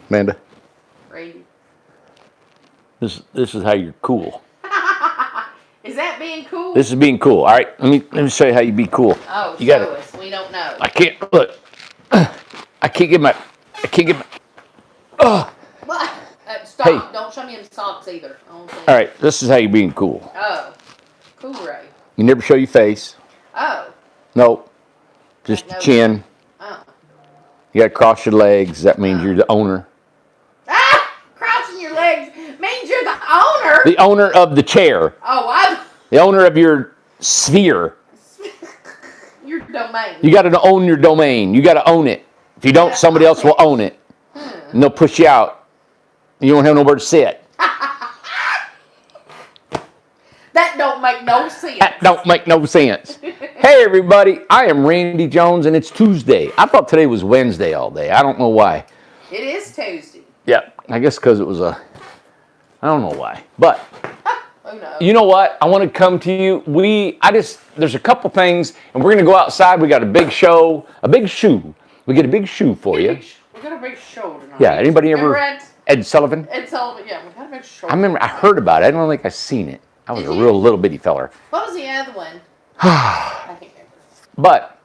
Amanda, Brady. this is how you're cool. Is that being cool? This is being cool. All right, let me show you how you be cool. Oh, you show us. We don't know. I can't look. I can't get my. What? Stop. Hey. Don't show me in socks either. All right, this is how you being cool. Oh. Cool, Ray. You never show your face. Oh. Nope. Just No. your chin. Oh. You got to cross your legs. That means you're the owner. Ah! Crossing your legs means you're the owner. The owner of the chair. Oh, The owner of your sphere. your domain. You got to own your domain. You got to own it. If you don't, somebody else will own it. And they'll push you out. You won't have nowhere to sit. That don't make no sense. That don't make no sense. Hey, everybody. I am Randy Jones, and it's Tuesday. I thought today was Wednesday all day. I don't know why. It is Tuesday. Yeah, I guess because it was I don't know why. But Who knows? you know what? I want to come to you. There's a couple things, and we're going to go outside. We got a big show, a big shoe. We get a big shoe for you. We got a big show tonight. Yeah, anybody ever? Remember Ed Sullivan? Ed Sullivan, yeah, we got a big show. I remember, I heard about it. I don't think I seen it. I was Did a you? real little bitty feller. What was the other one? I can't remember. But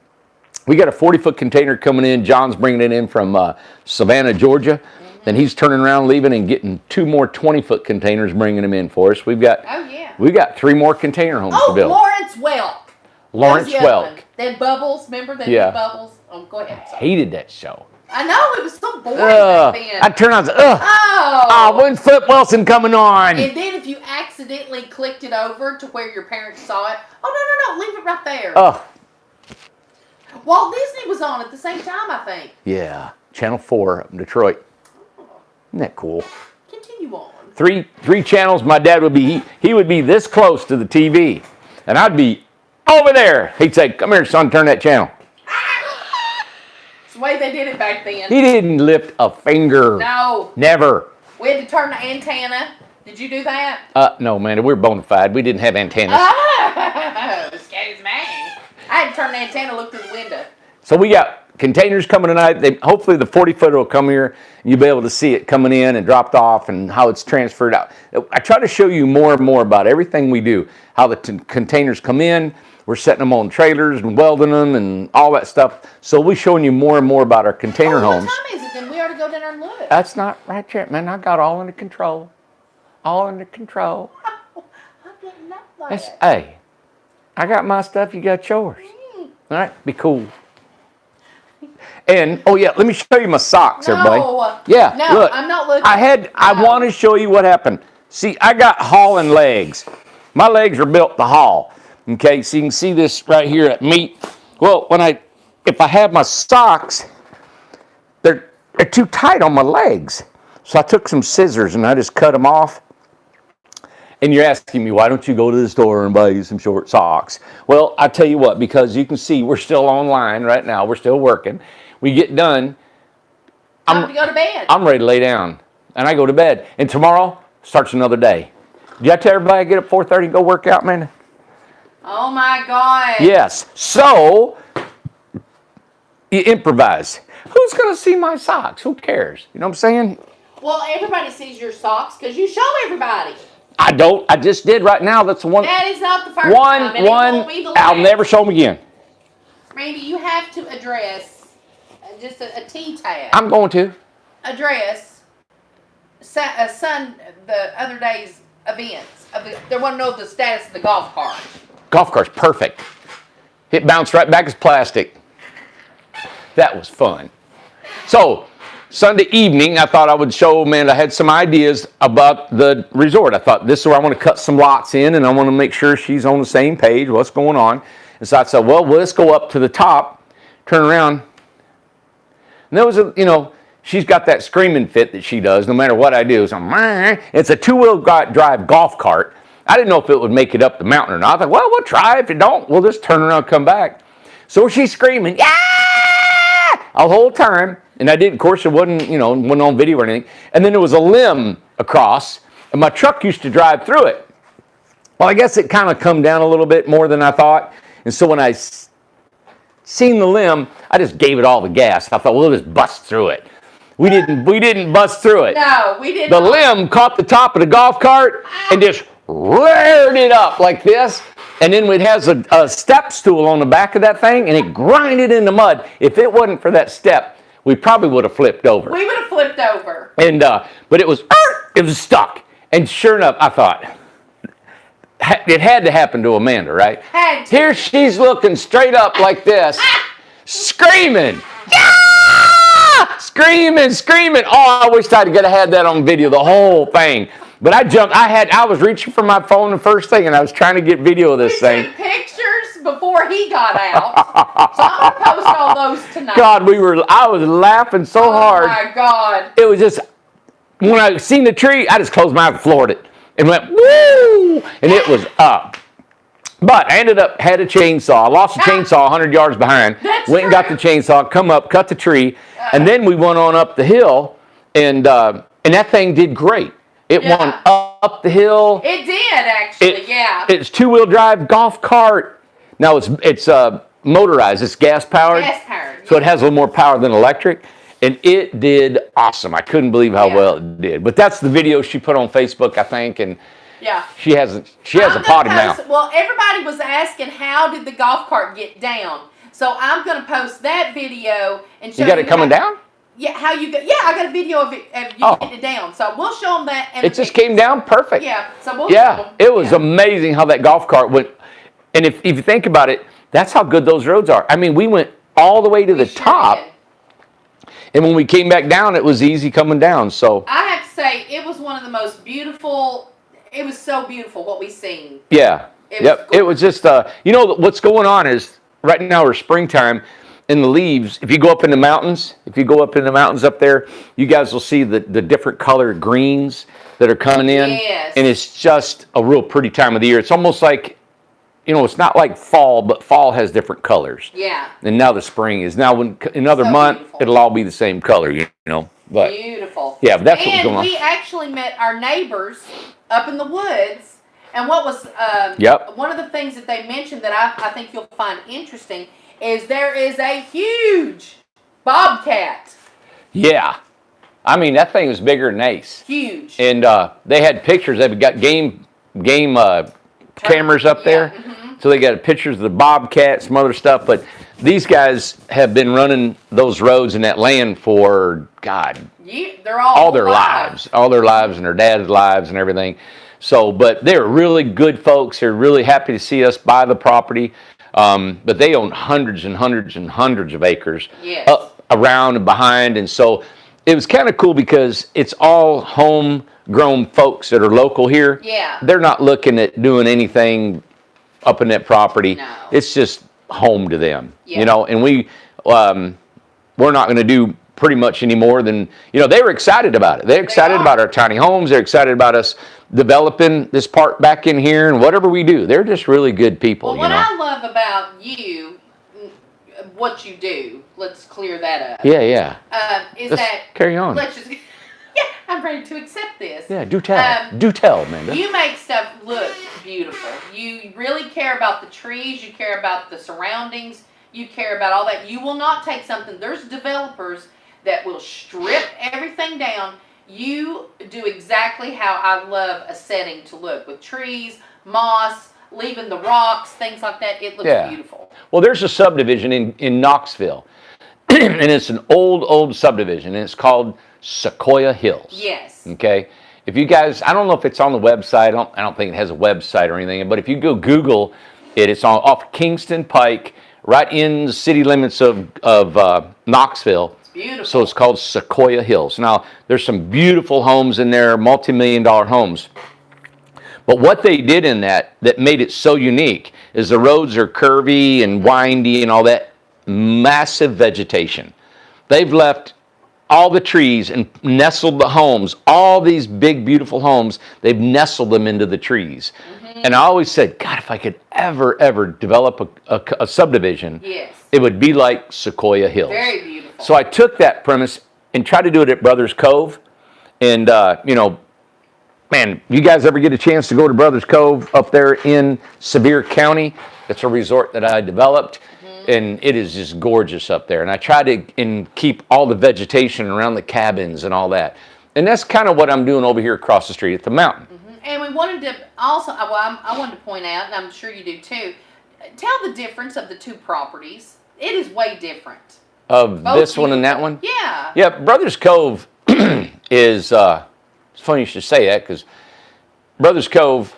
we got a 40-foot container coming in. John's bringing it in from Savannah, Georgia. Then he's turning around, leaving, and getting 2 more 20-foot containers, bringing them in for us. We've got 3 more container homes to build. Lawrence Welk. Lawrence That was the other Welk. one. Then Bubbles, remember that? Yeah. Bubbles. Oh, go ahead. Sorry. Hated that show. I know, it was so boring back then. I turn on, when's Flip Wilson coming on? And then if you accidentally clicked it over to where your parents saw it, no, leave it right there. Oh, Walt Disney was on at the same time, I think. yeah. Channel 4 up in Detroit. Isn't that cool? Continue on. Three channels. My dad would be, he would be this close to the TV. And I'd be over there. He'd say, come here, son, turn that channel. It's the way they did it back then. He didn't lift a finger. No. Never. We had to turn the antenna. Did you do that? No, man, we're bona fide. We didn't have antennas. Oh, excuse me. I had to turn the antenna, look through the window. So we got containers coming tonight. Hopefully the 40-footer will come here and you'll be able to see it coming in and dropped off and how it's transferred out. I try to show you more and more about everything we do, how the containers come in. We're setting them on trailers and welding them and all that stuff. So we're showing you more and more about our container homes. What time is it then? We ought to go down there and look. That's not right yet, man. I got all under control. All under control. I didn't know that. Hey, I got my stuff, you got yours. All right, be cool. And, oh yeah, let me show you my socks, everybody. Yeah, no, look. I'm not looking. I want to show you what happened. See, I got hauling legs. My legs are built to haul. Okay, so you can see this right here at meat. Well, if I have my socks, they're too tight on my legs. So I took some scissors and I just cut them off. And you're asking me, why don't you go to the store and buy you some short socks? Well, I tell you what, because you can see we're still online right now. We're still working. We get done. Time to go to bed. I'm ready to lay down. And I go to bed. And tomorrow starts another day. Did I tell everybody I get up 4:30 and go work out, man? Oh my God. Yes. So, you improvise. Who's going to see my socks? Who cares? You know what I'm saying? Well, everybody sees your socks because you show everybody. I don't. I just did right now. That's the one. That is not the first time. And it won't be the last. I'll never show them again. Randy, you have to address just a T-tab. I'm going to. Address the other day's events. They want to know the status of the golf cart. Golf cart's perfect. It bounced right back as plastic. That was fun. So, Sunday evening, I thought I would show, man, I had some ideas about the resort. I thought, this is where I want to cut some lots in, and I want to make sure she's on the same page, what's going on. And so I said, well, let's go up to the top, turn around. And there was she's got that screaming fit that she does, no matter what I do. So it's a 2-wheel drive golf cart. I didn't know if it would make it up the mountain or not. I thought, well, we'll try. If it don't, we'll just turn around and come back. So she's screaming, yeah! The whole time. And I did, of course, it wasn't on video or anything. And then there was a limb across, and my truck used to drive through it. Well, I guess it kind of come down a little bit more than I thought. And so when I seen the limb, I just gave it all the gas. I thought, well, we'll just bust through it. We didn't bust through it. No, we didn't. The limb caught the top of the golf cart and just reared it up like this. And then it has a step stool on the back of that thing, and it grinded in the mud. If it wasn't for that step, we probably would have flipped over. We would have flipped over. And but it was stuck. And sure enough, I thought it had to happen to Amanda, right? Had to. Here she's looking straight up like this, screaming, yeah! Screaming. Oh, I wish I'd have had that on video, the whole thing. But I jumped. I was reaching for my phone the first thing, and I was trying to get video of this thing. Took pictures before he got out. So I'm gonna post all those tonight. God, I was laughing so hard. Oh my God. It was just, when I seen the tree, I just closed my eyes and floored it and went, woo! And it was up. But I had a chainsaw. I lost the chainsaw 100 yards behind. That's Went and got the chainsaw, come up, cut the tree, and then we went on up the hill, and that thing did great. It went up the hill. It did, actually, yeah. It's two-wheel drive golf cart. Now it's motorized. It's gas powered. Gas powered. So it has a little more power than electric. And it did awesome. I couldn't believe how well it did. But that's the video she put on Facebook, I think, and yeah. she has a potty now. Well, everybody was asking, how did the golf cart get down? So I'm going to post that video and show you. You got it coming down? Yeah, how you go? Yeah, I got a video of you getting it down. So we'll show them that. And It just came down perfect. Yeah, so we'll show them. It was amazing how that golf cart went. And if you think about it, that's how good those roads are. I mean, we went all the way to the top. Did. And when we came back down, it was easy coming down. So I have to say, it was one of the most beautiful. It was so beautiful what we seen. yeah, it was just what's going on is right now we're springtime, and the leaves. If you go up in the mountains, up there, you guys will see the different colored greens that are coming in. Yes. And it's just a real pretty time of the year. It's almost like, it's not like fall, but fall has different colors. Yeah. And now the spring is. Now, when another month, beautiful. it'll all be the same color, But Beautiful. yeah, that's what was going on. And we actually met our neighbors up in the woods. And what was one of the things that they mentioned that I think you'll find interesting is there is a huge bobcat. Yeah. I mean, that thing was bigger than Ace. Huge. And they had pictures. They've got game cameras up there. Mm-hmm. So they got pictures of the bobcat, some other stuff. But these guys have been running those roads and that land for, God, they're all their lives. All their lives and their dad's lives and everything. So, but they're really good folks. They're really happy to see us buy the property. But they own hundreds and hundreds and hundreds of acres up, around, and behind. And so it was kind of cool because it's all homegrown folks that are local here. Yeah. They're not looking at doing anything up in that property. No. It's just home to them, Yeah. And we're not going to do pretty much any more than, they were excited about it. They're excited about our tiny homes. They're excited about us developing this part back in here and whatever we do. They're just really good people, Well, what I love about you, what you do, let's clear that up. Yeah. Is Let's that carry on. Let's just. I'm ready to accept this. Yeah, do tell. Do tell, Amanda. You make stuff look beautiful. You really care about the trees. You care about the surroundings. You care about all that. You will not take something. There's developers that will strip everything down. You do exactly how I love a setting to look, with trees, moss, leaving the rocks, things like that. It looks beautiful. Well, there's a subdivision in Knoxville, and it's an old subdivision, and it's called Sequoia Hills. Yes. Okay. If you guys, I don't know if it's on the website. I don't think it has a website or anything. But if you go Google it, it's off Kingston Pike, right in the city limits of Knoxville. It's beautiful. So it's called Sequoia Hills. Now, there's some beautiful homes in there, multi-million-dollar homes. But what they did in that made it so unique is the roads are curvy and windy and all that. Massive vegetation. They've left all the trees and nestled the homes, all these big, beautiful homes, they've nestled them into the trees. Mm-hmm. And I always said, God, if I could ever develop a subdivision, it would be like Sequoia Hills. Very beautiful. So I took that premise and tried to do it at Brothers Cove. And, man, you guys ever get a chance to go to Brothers Cove up there in Sevier County? It's a resort that I developed. Mm-hmm. and it is just gorgeous up there. And I try to keep all the vegetation around the cabins and all that. And that's kind of what I'm doing over here across the street at the mountain. And we wanted to also, well, I wanted to point out, and I'm sure you do too, tell the difference of the two properties. It is way different. Of Both this one and that beautiful. one? Yeah. Yeah, Brothers Cove is, it's funny you should say that, because Brothers Cove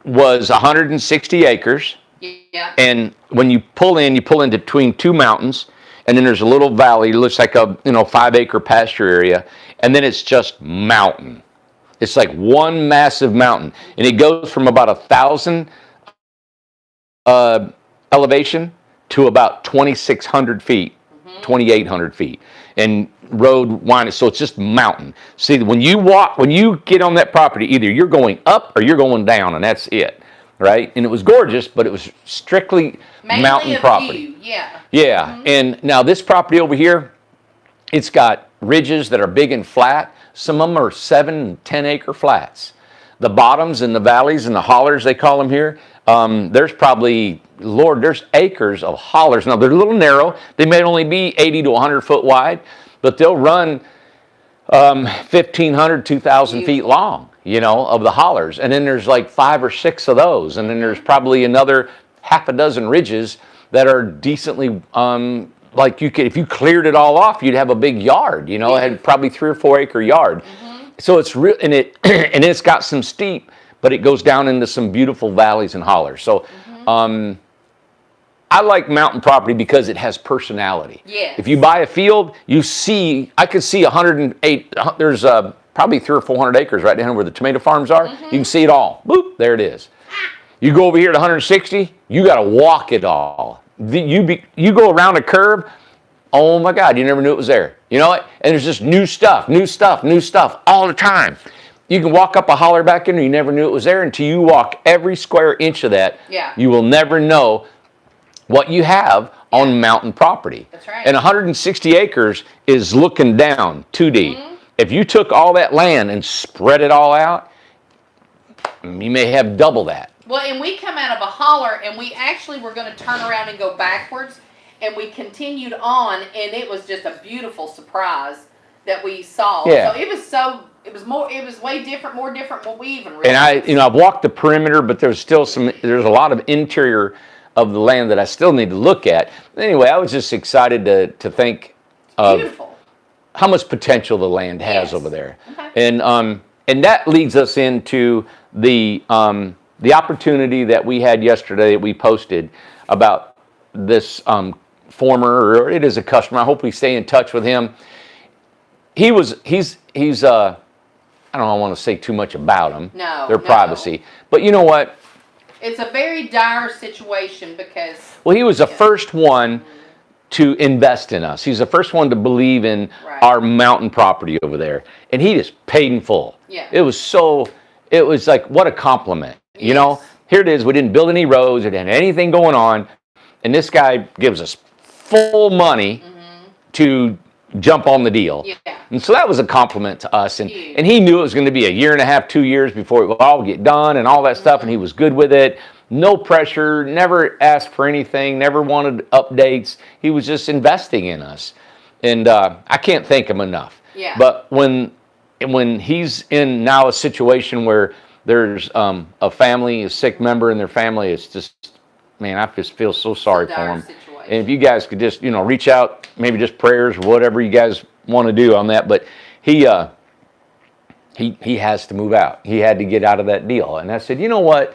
was 160 acres. Yeah. And when you pull in between two mountains, and then there's a little valley. It looks like a 5-acre pasture area, and then it's just mountain. It's like one massive mountain, and it goes from about 1,000 elevation to about 2,600 feet, 2,800 feet, and road winding. So it's just mountain. See, when you get on that property, either you're going up or you're going down, and that's it. Right? And it was gorgeous, but it was strictly Mainly mountain a property. view, yeah. Yeah. And now this property over here, it's got ridges that are big and flat. Some of them are 7 and 10 acre flats. The bottoms and the valleys and the hollers, they call them here, there's probably, there's acres of hollers. Now they're a little narrow. They may only be 80 to 100 foot wide, but they'll run 1,500, 2,000 feet long, of the hollers. And then there's like 5 or 6 of those. And then there's probably another half a dozen ridges that are decently, like if you cleared it all off, you'd have a big yard, it had probably 3 or 4 acre yard. So it's real, and it's got some steep, but it goes down into some beautiful valleys and hollers. So, I like mountain property because it has personality. Yes. If you buy a field, I could see 108, there's probably 300 or 400 acres right down where the tomato farms are. You can see it all. Boop, there it is. You go over here to 160, you got to walk it all. You go around a curve, oh my God, you never knew it was there. You know what? And there's just new stuff all the time. You can walk up a holler back in there, you never knew it was there until you walk every square inch of that. Yeah. You will never know what you have on mountain property. That's right. And 160 acres is looking down 2D. If you took all that land and spread it all out, you may have double that. Well, and we come out of a holler, and we actually were going to turn around and go backwards, and we continued on, and it was just a beautiful surprise that we saw. Yeah. So it was way different, more different than what we even realized. And I've walked the perimeter, but there's a lot of interior of the land that I still need to look at. Anyway, I was just excited to think of Beautiful. how much potential the land has Yes. over there. Okay. And that leads us into the opportunity that we had yesterday that we posted about this or it is a customer. I hope we stay in touch with him. He's I don't want to say too much about him. No, Their no. privacy. But you know what? It's a very dire situation because Well, he was the first one to invest in us. He's the first one to believe in Right. our mountain property over there. And he just paid in full. Yeah. It was like, what a compliment. Yes. Here it is. We didn't build any roads. We didn't have anything going on. And this guy gives us full money to jump on the deal. Yeah. And so that was a compliment to us. And Huge. he knew it was going to be a year and a half, 2 years before it would all get done and all that stuff. And he was good with it. No pressure, never asked for anything, never wanted updates. He was just investing in us. And I can't thank him enough. Yeah. But when he's in now a situation where there's a family, a sick member in their family, it's just, man, I just feel so sorry for dire him. situation. And if you guys could just, reach out, maybe just prayers or whatever you guys want to do on that. But he has to move out. He had to get out of that deal. And I said, you know what?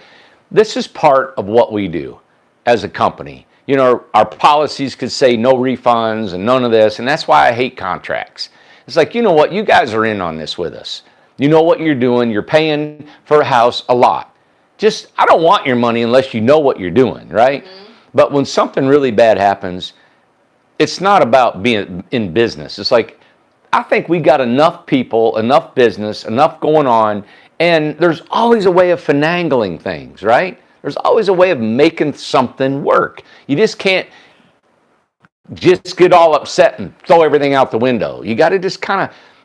This is part of what we do as a company. Our policies could say no refunds and none of this. And that's why I hate contracts. It's like, you know what? You guys are in on this with us. You know what you're doing. You're paying for a house a lot. I don't want your money unless you know what you're doing, right? But when something really bad happens, it's not about being in business. It's like, I think we got enough people, enough business, enough going on, and there's always a way of finagling things, right? There's always a way of making something work. You just can't just get all upset and throw everything out the window. You got to just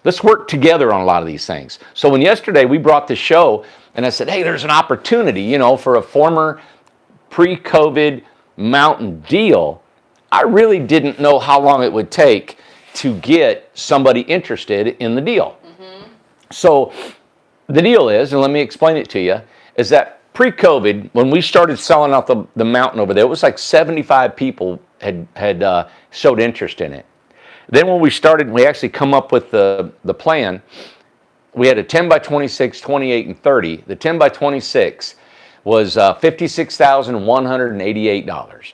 let's work together on a lot of these things. So when yesterday we brought the show, and I said, hey, there's an opportunity, for a former pre-COVID mountain deal. I really didn't know how long it would take to get somebody interested in the deal. So the deal is, and let me explain it to you, is that pre-COVID, when we started selling out the mountain over there, it was like 75 people had showed interest in it. Then when we started, we actually come up with the plan. We had a 10 by 26, 28, and 30. The 10 by 26 was $56,188.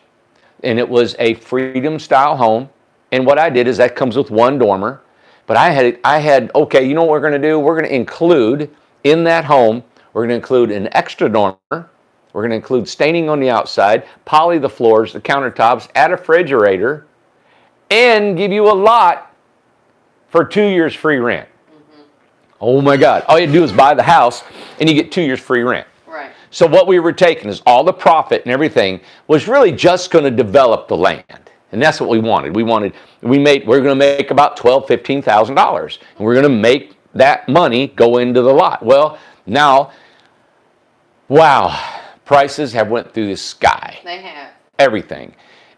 And it was a Freedom style home. And what I did is that comes with one dormer. But I had, okay, you know what we're going to do? We're going to include in that home, we're going to include an extra dormer. We're going to include staining on the outside, poly the floors, the countertops, add a refrigerator, and give you a lot for 2 years free rent. Oh my God. All you do is buy the house and you get 2 years free rent. Right. So what we were taking is all the profit and everything was really just going to develop the land. And that's what we wanted. We're going to make about $12,000, $15,000. And we're going to make that money go into the lot. Well, now, wow, prices have went through the sky. They have. Everything.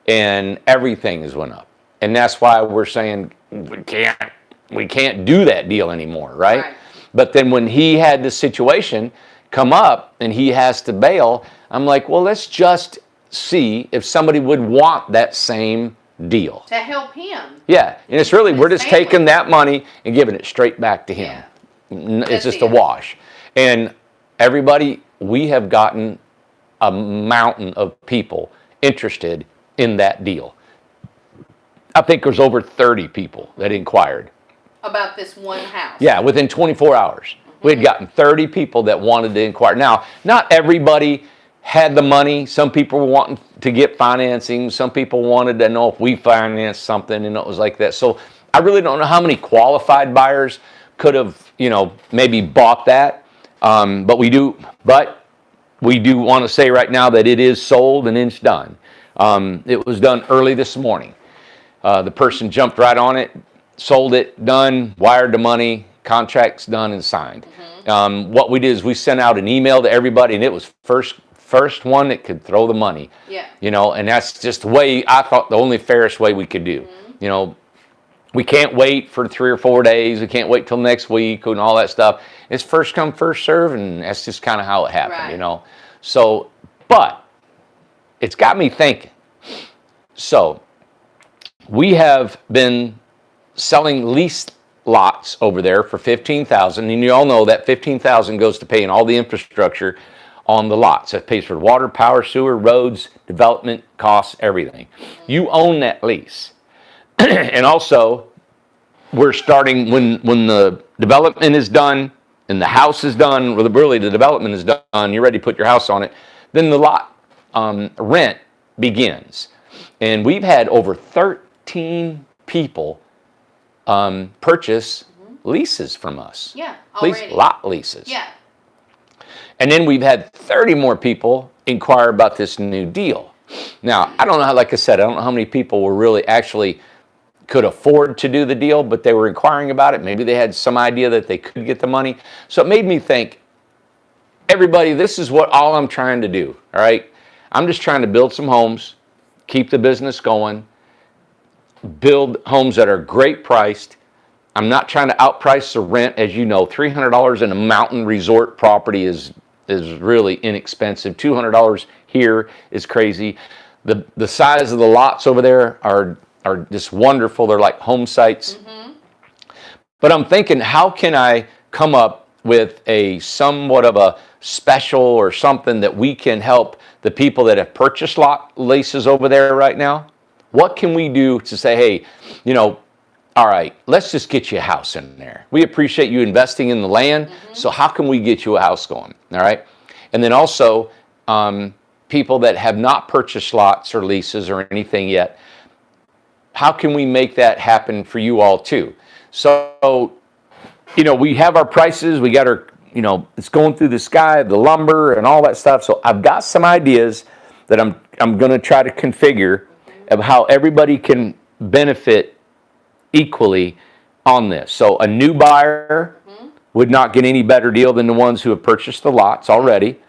And everything has went up. And that's why we're saying we can't do that deal anymore, right? But then when he had this situation come up and he has to bail, I'm like, well, let's just see if somebody would want that same deal. To help him. Yeah, and it's really, we're just taking that money and giving it straight back to him. Yeah. It's just a wash. And everybody, we have gotten a mountain of people interested in that deal. I think there's over 30 people that inquired. About this one house. Yeah, within 24 hours. We had gotten 30 people that wanted to inquire. Now, not everybody had the money. Some people were wanting to get financing. Some people wanted to know if we financed something, and it was like that. So I really don't know how many qualified buyers could have, maybe bought that. But we do want to say right now that it is sold and it's done. It was done early this morning. The person jumped right on it, sold it, done, wired the money, contract's done and signed. What we did is we sent out an email to everybody, and it was first one that could throw the money. Yeah. And that's just the way, I thought, the only fairest way we could do. We can't wait for 3 or 4 days. We can't wait till next week and all that stuff. It's first come, first serve, and that's just kind of how it happened, Right. So, but it's got me thinking. So, we have been selling lease lots over there for $15,000, and you all know that $15,000 goes to paying all the infrastructure on the lots. It pays for water, power, sewer, roads, development costs, everything. You own that lease. And also, we're starting when the development is done and the house is done, or really the development is done, you're ready to put your house on it, then the lot rent begins. And we've had over 13 people purchase leases from us. Yeah, already. Lot leases. Yeah. And then we've had 30 more people inquire about this new deal. Now, I don't know how, like I said, I don't know how many people were really actually could afford to do the deal, but they were inquiring about it. Maybe they had some idea that they could get the money. So it made me think, everybody, this is what all I'm trying to do, all right? I'm just trying to build some homes, keep the business going, build homes that are great priced. I'm not trying to outprice the rent. As you know, $300 in a mountain resort property is really inexpensive. $200 here is crazy. The size of the lots over there are just wonderful. They're like home sites. But I'm thinking, how can I come up with a somewhat of a special or something that we can help the people that have purchased lot leases over there right now? What can we do to say, hey, all right, let's just get you a house in there. We appreciate you investing in the land, so how can we get you a house going, all right? And then also, people that have not purchased lots or leases or anything yet, how can we make that happen for you all too? So, we have our prices, we got our, it's going through the sky, the lumber and all that stuff. So I've got some ideas that I'm going to try to configure of how everybody can benefit equally on this. So a new buyer would not get any better deal than the ones who have purchased the lots already.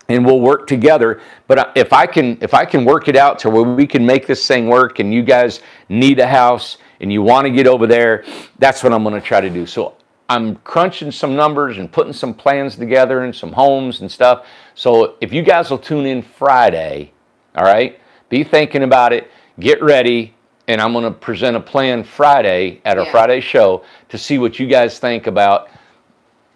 and we'll work together. But if I can work it out to where we can make this thing work, and you guys need a house and you want to get over there, that's what I'm going to try to do. So I'm crunching some numbers and putting some plans together and some homes and stuff. So if you guys will tune in Friday, all right, be thinking about it, get ready, and I'm going to present a plan Friday at our Friday show to see what you guys think about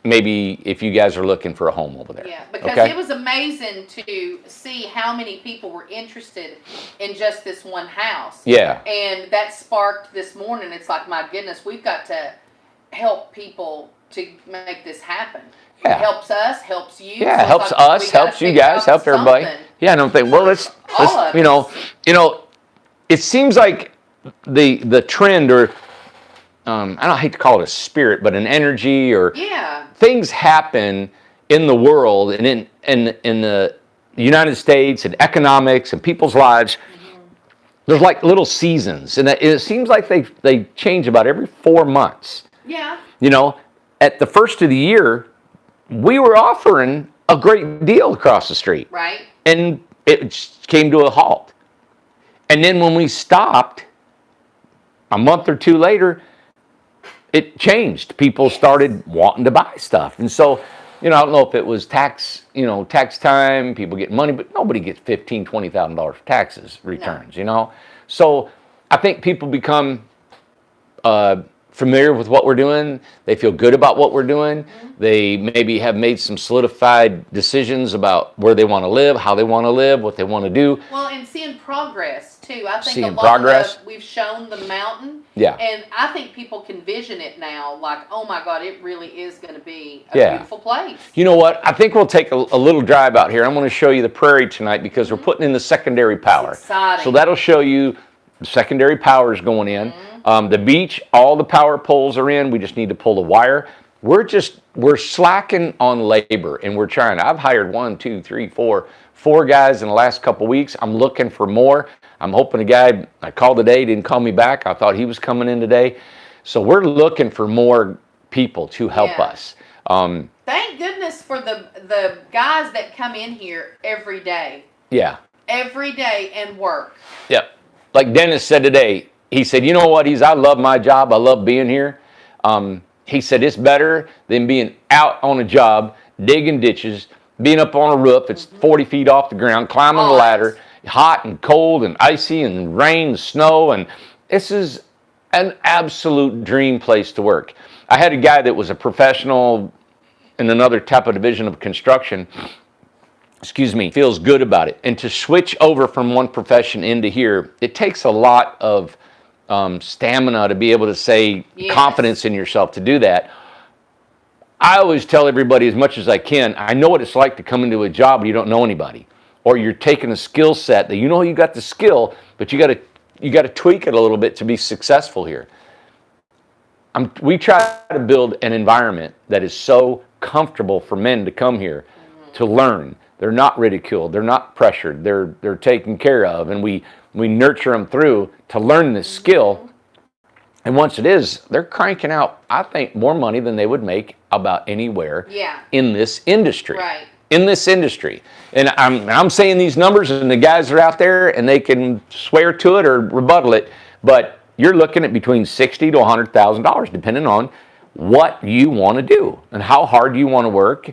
maybe if you guys are looking for a home over there. Yeah, because it was amazing to see how many people were interested in just this one house. Yeah. And that sparked this morning. It's like, my goodness, we've got to help people to make this happen. Yeah. It helps us, helps you. Yeah, So helps it's like us, we gotta helps you figure guys, out helps everybody. something. Yeah, and I'm thinking, well, let's of you know, it seems like the trend, or I don't hate to call it a spirit, but an energy, or things happen in the world and in the United States and economics and people's lives. There's like little seasons, and it seems like they change about every 4 months. Yeah. You know, at the first of the year, we were offering a great deal across the street. Right. And it just came to a halt. And then when we stopped, a month or two later, it changed. People started wanting to buy stuff. And so, you know, I don't know if it was tax time, people get money, but nobody gets $15,000, $20,000 for taxes returns, you know? So I think people become familiar with what we're doing. They feel good about what we're doing. They maybe have made some solidified decisions about where they want to live, how they want to live, what they want to do. Well, and seeing progress too. I think Seeing a lot progress. of we've shown the mountain. Yeah. And I think people can vision it now, like, oh my God, it really is going to be a Yeah. beautiful place. You know what? I think we'll take a little drive out here. I'm going to show you the prairie tonight because we're putting in the secondary power. It's exciting. So that'll show you the secondary power is going in. The beach, all the power poles are in. We just need to pull the wire. We're slacking on labor, and we're trying. I've hired 1, 2, 3, 4 guys in the last couple weeks. I'm looking for more. I'm hoping a guy I called today didn't call me back. I thought he was coming in today. So we're looking for more people to help us. Thank goodness for the guys that come in here every day. Yeah. Every day and work. Yep. Like Dennis said today, he said, you know what? I love my job. I love being here. He said, it's better than being out on a job, digging ditches, being up on a roof. It's 40 feet off the ground, climbing the ladder, hot and cold and icy and rain and snow. And this is an absolute dream place to work. I had a guy that was a professional in another type of division of construction, feels good about it. And to switch over from one profession into here, it takes a lot of stamina to be able to say confidence in yourself to do that. I always tell everybody as much as I can, I know what it's like to come into a job and you don't know anybody, or you're taking a skill set that you got the skill, but you got to tweak it a little bit to be successful here. We try to build an environment that is so comfortable for men to come here to learn. They're not ridiculed. They're not pressured. They're taken care of, and we nurture them through to learn this skill. And once it is, they're cranking out, I think, more money than they would make about anywhere in this industry. Right. In this industry. And I'm saying these numbers, and the guys are out there, and they can swear to it or rebuttal it, but you're looking at between $60,000 to $100,000, depending on what you want to do and how hard you want to work.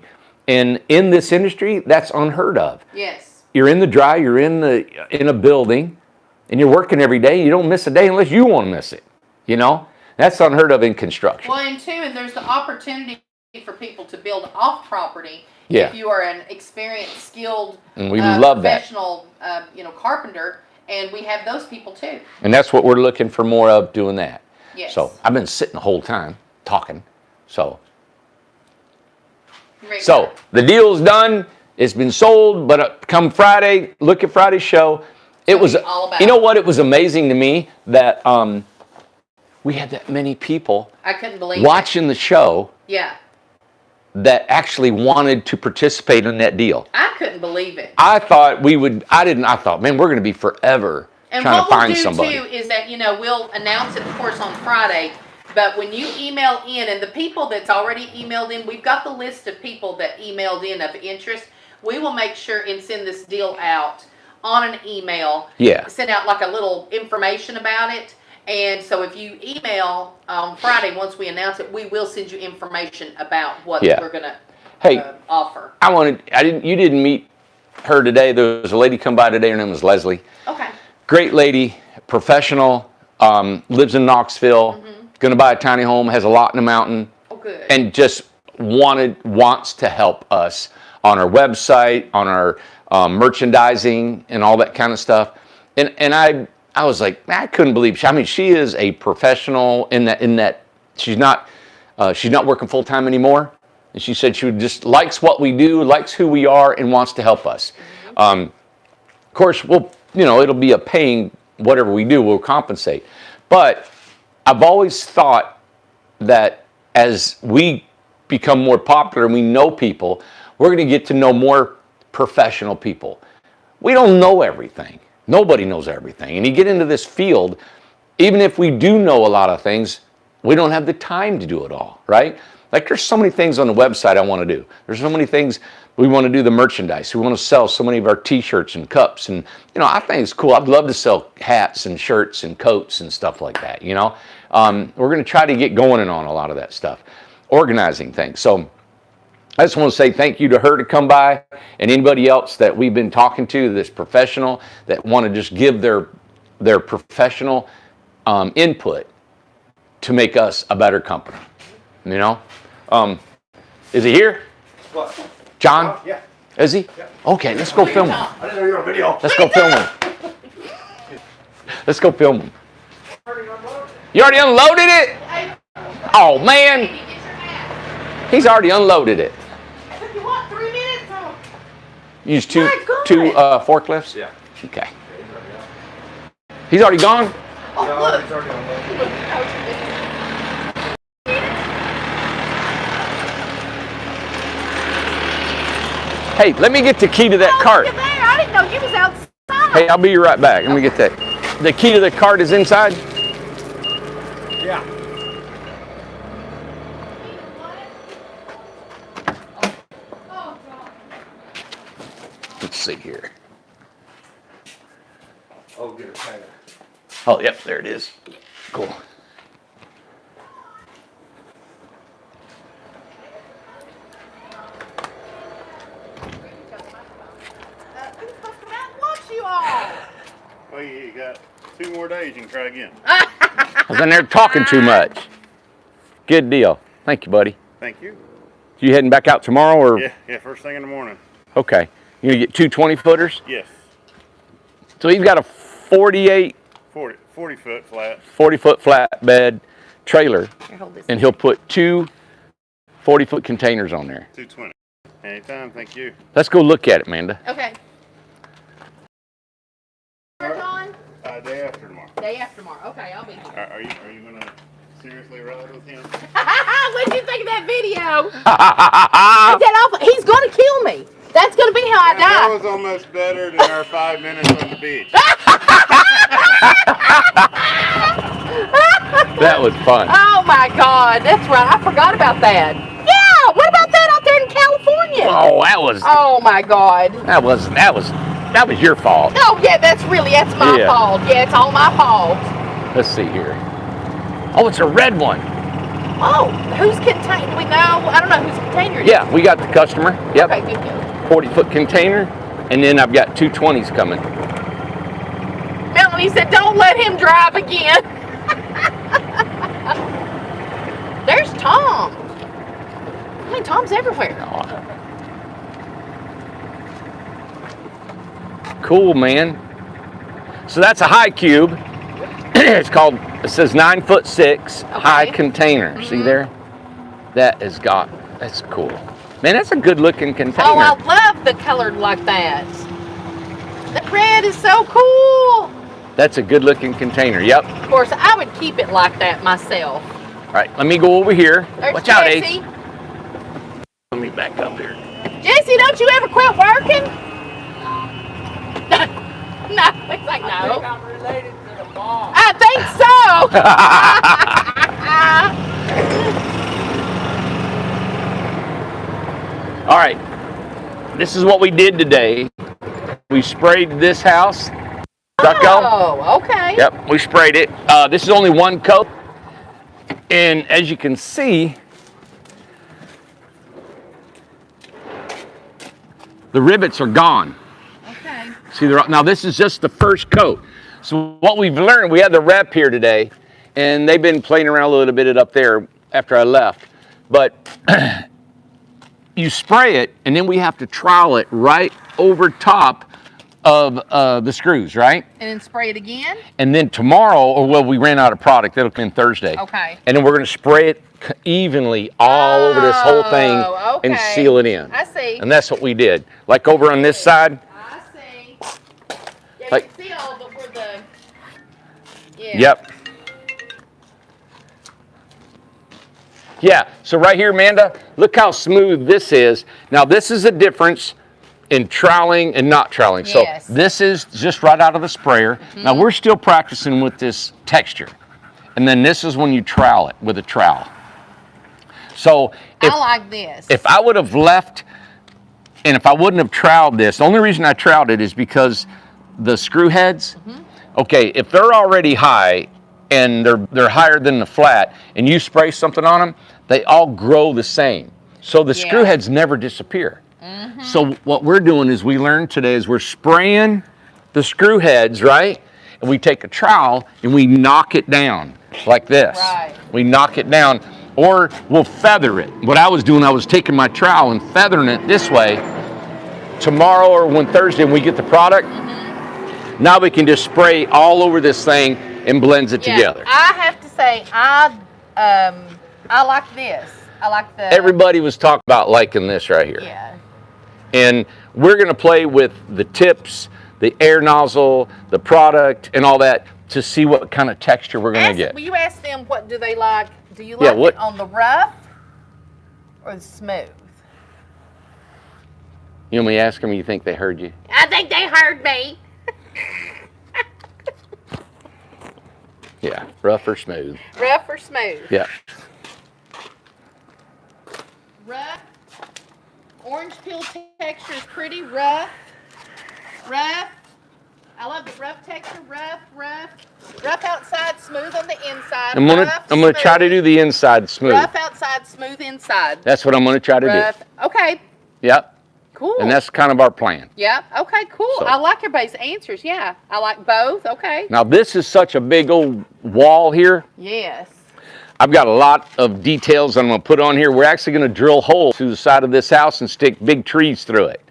And in this industry, that's unheard of. Yes. You're in the dry, you're in a building, and you're working every day. You don't miss a day unless you want to miss it. You know? That's unheard of in construction. Well, and there's the opportunity for people to build off property Yeah. if you are an experienced, skilled, And we love that. professional, carpenter, and we have those people too. And that's what we're looking for more of, doing that. Yes. So I've been sitting the whole time talking. So Great. the deal's done. It's been sold, but come Friday, look at Friday's show. It was all about you know what? It was amazing to me that we had that many people I couldn't believe watching the show it. Yeah. that actually wanted to participate in that deal. I couldn't believe it. I thought I thought, man, we're going to be forever And trying what to find we'll do somebody. too is that, we'll announce it, of course, on Friday. But when you email in, and the people that's already emailed in, we've got the list of people that emailed in of interest. we will make sure and send this deal out on an email. Yeah. Send out like a little information about it. And so if you email on Friday, once we announce it, we will send you information about what Yeah. we're gonna Hey, offer. you didn't meet her today. There was a lady come by today. Her name was Leslie. Okay. Great lady, professional, lives in Knoxville, going to buy a tiny home, has a lot in the mountain, Oh, good. and just wants to help us on our website, on our merchandising, and all that kind of stuff. And I was like, I couldn't believe. She is a professional in that she's not working full time anymore. And she said she just likes what we do, likes who we are, and wants to help us. Of course, it'll be a paying whatever we do, we'll compensate. But I've always thought that as we become more popular and we know people, we're going to get to know more professional people. We don't know everything. Nobody knows everything. And you get into this field, even if we do know a lot of things, we don't have the time to do it all, right? Like there's so many things on the website I want to do. There's so many things we want to do the merchandise. We want to sell so many of our t-shirts and cups. And, I think it's cool. I'd love to sell hats and shirts and coats and stuff like that, We're going to try to get going on a lot of that stuff, organizing things. So I just want to say thank you to her to come by and anybody else that we've been talking to that's professional that want to just give their professional input to make us a better company. Is he here? What? John? Yeah. Is he? Yeah. Okay, let's go film him. I didn't know you were on video. Let's go film him. Let's go film him. You already unloaded it? Oh, man. He's already unloaded it. You want 3 minutes? Use two My God. forklifts? Yeah. Okay. He's already gone? Oh, No, look. it's already on there. Look. Hey, let me get the key to that Oh, cart. you're there. I didn't know you was outside. Hey, I'll be right back. Let me get that. The key to the cart is inside? Yeah. Oh, God. Let's see here. Oh, get a painter. Oh, yep, there it is. Cool. Who's supposed to come out and watch you all? Well, you got 2 more days, you can try again. I was in there talking too much. Good deal. Thank you, buddy. Thank you. You heading back out tomorrow or? Yeah, first thing in the morning. Okay. You gonna get 2 20-footers? Yes, So he's got a 40 foot flat. foot flatbed trailer, Here, hold this. and he'll put 2 40-foot containers on there. 220. Anytime, thank you. Let's go look at it, Amanda. Okay. On? Day after tomorrow. Day after tomorrow. Okay, I'll be here. Are you gonna seriously ride with him? What'd you think of that video? I said, he's gonna kill me. That's gonna be how I That die. was almost better than our 5 minutes on the beach. That was fun. Oh my God, that's right. I forgot about that. Yeah. What about that out there in California? Oh, Oh my God. that was your fault. Oh yeah, that's my Yeah. fault. Yeah, it's all my fault. Let's see here. Oh, it's a red one. Oh, whose container? We know. I don't know whose container it is. Yeah, we got the customer. Yep. Okay, good. 40-foot container, and then I've got 2 20s coming. Melanie said, "Don't let him drive again." There's Tom. I mean, Tom's everywhere. Cool, man. So that's a high cube. It says 9'6" high container. See there? That's cool. Man, that's a good looking container. Oh, I love the colored like that. The red is so cool. That's a good looking container. Yep. Of course, I would keep it like that myself. All right, let me go over here. There's Watch out, Jesse. Ace. Let me back up here. Jesse, don't you ever quit working? No, he's like, no. I'm related to the mom. I think so. All right. This is what we did today. We sprayed this house. Stucco. Oh, okay. Yep, we sprayed it. This is only one coat. And as you can see, the rivets are gone. Okay. See, now this is just the first coat. So what we've learned, we had the rep here today, and they've been playing around a little bit up there after I left. But you spray it, and then we have to trowel it right over top of the screws, right? And then spray it again? And then tomorrow, or well, we ran out of product. That'll come in Thursday. Okay. And then we're going to spray it evenly all over this whole thing and okay. seal it in. I see. And that's what we did. Like over on this side. I see. Yeah, Like- you can see all but where the... Yeah. Yep. Yeah, so right here, Amanda, look how smooth this is. Now this is a difference in troweling and not troweling. Yes. So this is just right out of the sprayer. Now we're still practicing with this texture. And then this is when you trowel it with a trowel. So if, I like this. if I would have left, and if I wouldn't have troweled this, the only reason I troweled it is because the screw heads, okay, if they're already high and they're higher than the flat, and you spray something on them, they all grow the same. So the screw Yeah. heads never disappear. So what we're doing is we learned today is we're spraying the screw heads, right? And we take a trowel and we knock it down like this. Right. We knock it down, or we'll feather it. What I was doing, I was taking my trowel and feathering it this way. Tomorrow or when Thursday when we get the product, now we can just spray all over this thing and blends it together. I have to say, I like this. I like the... Everybody was talking about liking this right here. Yeah. And we're gonna play with the tips, the air nozzle, the product, and all that to see what kind of texture we're gonna get. Will you ask them what do they like? Do you Yeah, like what- it on the rough or the smooth? You want me to ask them, you think they heard you? I think they heard me. Yeah, rough or smooth. Rough or smooth? Yeah. Rough. Orange peel texture is pretty rough. Rough. I love the rough texture. Rough, rough. Rough outside, smooth on the inside. I'm gonna Rough, try to do the inside smooth. rough outside, smooth inside. That's what I'm gonna try to Rough. Okay. do. Yep. Cool. And that's kind of our plan. Yeah. Okay. Cool. So- I like everybody's answers. Yeah. I like both. Okay. Now this is such a big old wall here. Yes. I've got a lot of details I'm gonna put on here. We're actually gonna drill holes through the side of this house and stick big trees through it.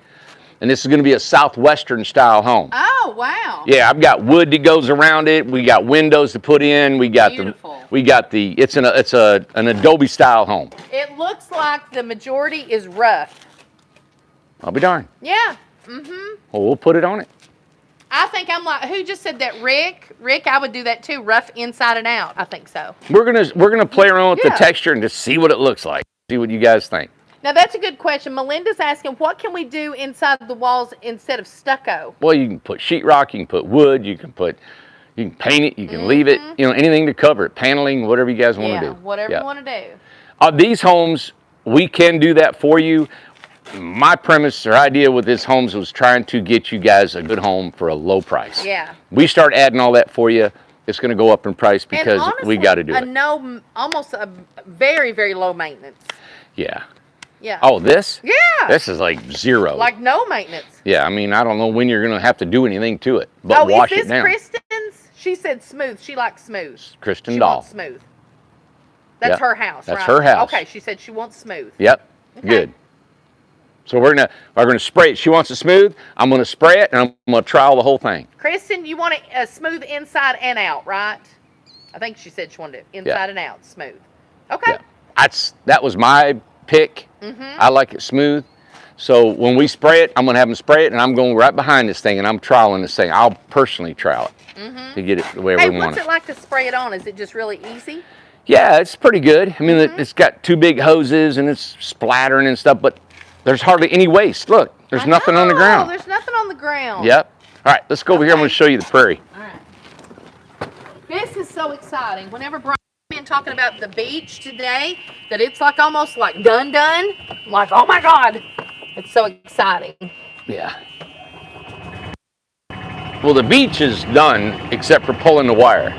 And this is gonna be a southwestern style home. Oh wow. Yeah, I've got wood that goes around it. We got windows to put in. We got Beautiful. it's an Adobe style home. It looks like the majority is rough. I'll be darned. Yeah. Mm-hmm. Well, we'll put it on it. I think I'm like, who just said that? Rick? Rick, I would do that too. Rough inside and out. I think so. We're gonna play around with Yeah. the texture and just see what it looks like. See what you guys think. Now that's a good question. Melinda's asking, what can we do inside the walls instead of stucco? Well, you can put sheetrock, you can put wood, you can paint it, you can leave it, anything to cover it, paneling, whatever you guys want to Yeah, do. whatever Yeah. you want to do. These homes, we can do that for you. My premise or idea with this homes was trying to get you guys a good home for a low price. Yeah. We start adding all that for you, it's going to go up in price because and honestly, we got to do it. Almost a very, very low maintenance. Yeah. Yeah. Oh, this? Yeah. This is like zero. Like no maintenance. Yeah, I mean, I don't know when you're going to have to do anything to it, but wash is it this down. Kristen's? She said smooth. She likes smooth. Kristen She Dahl. wants smooth. That's Yeah, her house, that's right? her house. Okay, she said she wants smooth. Yep. Okay. Good. So we're gonna spray it. She wants it smooth. I'm gonna spray it, and I'm gonna trowel the whole thing. Kristen, you want it smooth inside and out, right? I think she said she wanted it inside and out, smooth. Okay. Yeah. That was my pick. I like it smooth. So when we spray it, I'm gonna have them spray it, and I'm going right behind this thing, and I'm troweling this thing. I'll personally trowel it to get it the way Hey, we want what's it. it like to spray it on? Is it just really easy? Yeah, it's pretty good. I mean, it's got two big hoses, and it's splattering and stuff, but there's hardly any waste. Look, there's nothing on the ground. There's nothing on the ground. Yep. All right, let's go over here. I'm going to show you the prairie. All right. This is so exciting. Whenever Brian's been talking about the beach today, that it's like almost like done. Like, oh my God. It's so exciting. Yeah. Well, the beach is done except for pulling the wire.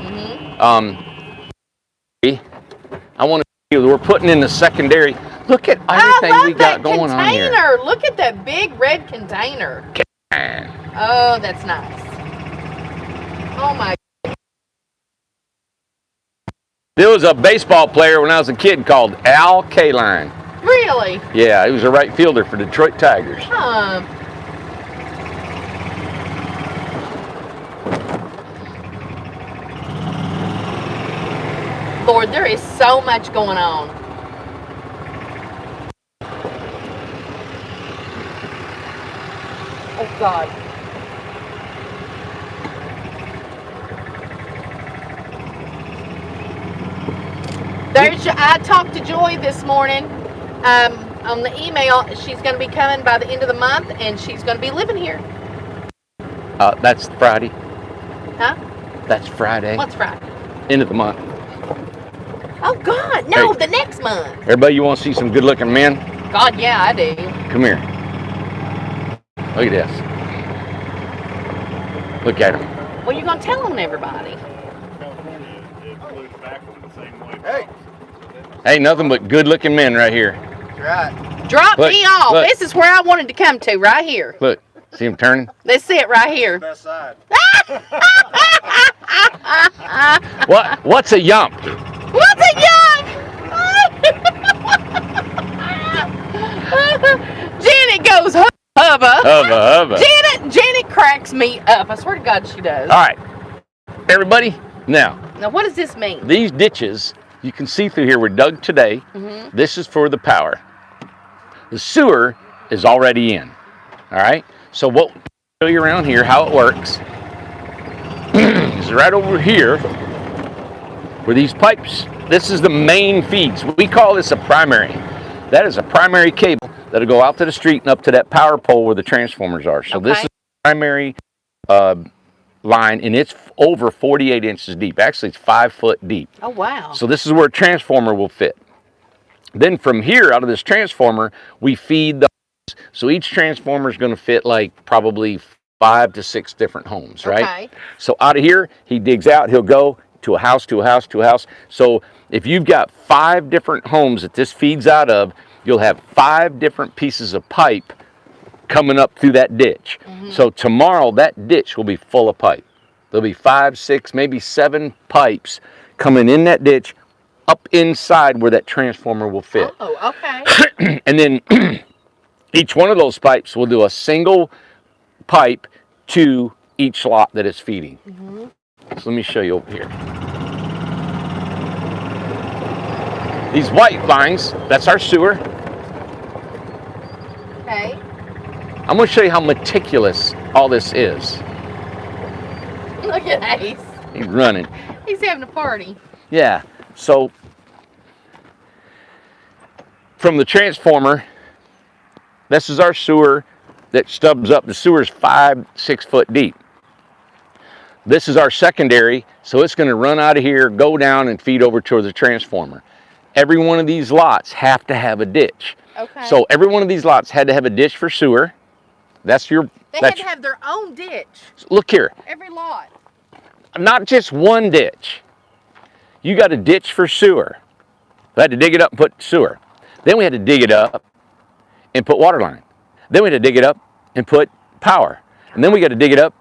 I want to see, we're putting in the secondary. Look at everything we got going on here. Container. Look at that big red container. Oh, that's nice. Oh my. There was a baseball player when I was a kid called Al Kaline. Really? Yeah, he was a right fielder for Detroit Tigers. Lord, there is so much going on. Oh God. I talked to Joy this morning on the email. She's going to be coming by the end of the month, and she's going to be living here. That's Friday. Huh? That's Friday. What's Friday? End of the month. Oh God, no, Hey. the next month. Everybody, you want to see some good-looking men? God, yeah, I do. Come here. Look at this. Look at him. Well, you're going to tell them, everybody. California, it blew tobacco the same way. Hey. Hey, nothing but good-looking men right here. Right. Drop Look, me off. look. This is where I wanted to come to, right here. Look, see him turning? Let's see it right here. Best side. What's a yump? What's a young? Janet goes hubba. Hubba. Janet cracks me up. I swear to God she does. All right, everybody. Now, What does this mean? these ditches you can see through here were dug today. This is for the power. The sewer is already in. All right. So what we'll show you around here how it works is right over here where these pipes. This is the main feeds. We call this a primary. That is a primary cable that'll go out to the street and up to that power pole where the transformers are. So this is the primary line, and it's over 48 inches deep. Actually, it's 5 foot deep. Oh, wow. So this is where a transformer will fit. Then from here, out of this transformer, we feed the homes. So each transformer is going to fit like probably 5 to 6 different homes, right? Okay. So out of here, he digs out, he'll go to a house, to a house, to a house. So if you've got 5 different homes that this feeds out of, you'll have 5 different pieces of pipe coming up through that ditch. So tomorrow, that ditch will be full of pipe. There'll be 5, 6, maybe 7 pipes coming in that ditch up inside where that transformer will fit. Oh, okay. And then each one of those pipes will do a single pipe to each lot that it's feeding. So let me show you over here. These white lines, that's our sewer. Okay. I'm going to show you how meticulous all this is. Look at Ace. He's running. He's having a party. Yeah, so from the transformer, this is our sewer that stubs up. The sewer's 5, 6 foot deep. This is our secondary, so it's going to run out of here, go down, and feed over to the transformer. Every one of these lots have to have a ditch. Okay. So every one of these lots had to have a ditch for sewer. That's your. They that's, had to have their own ditch. look here, Every lot. not just one ditch. You got a ditch for sewer. We had to dig it up and put sewer. Then we had to dig it up and put water line. Then we had to dig it up and put power. And then we got to dig it up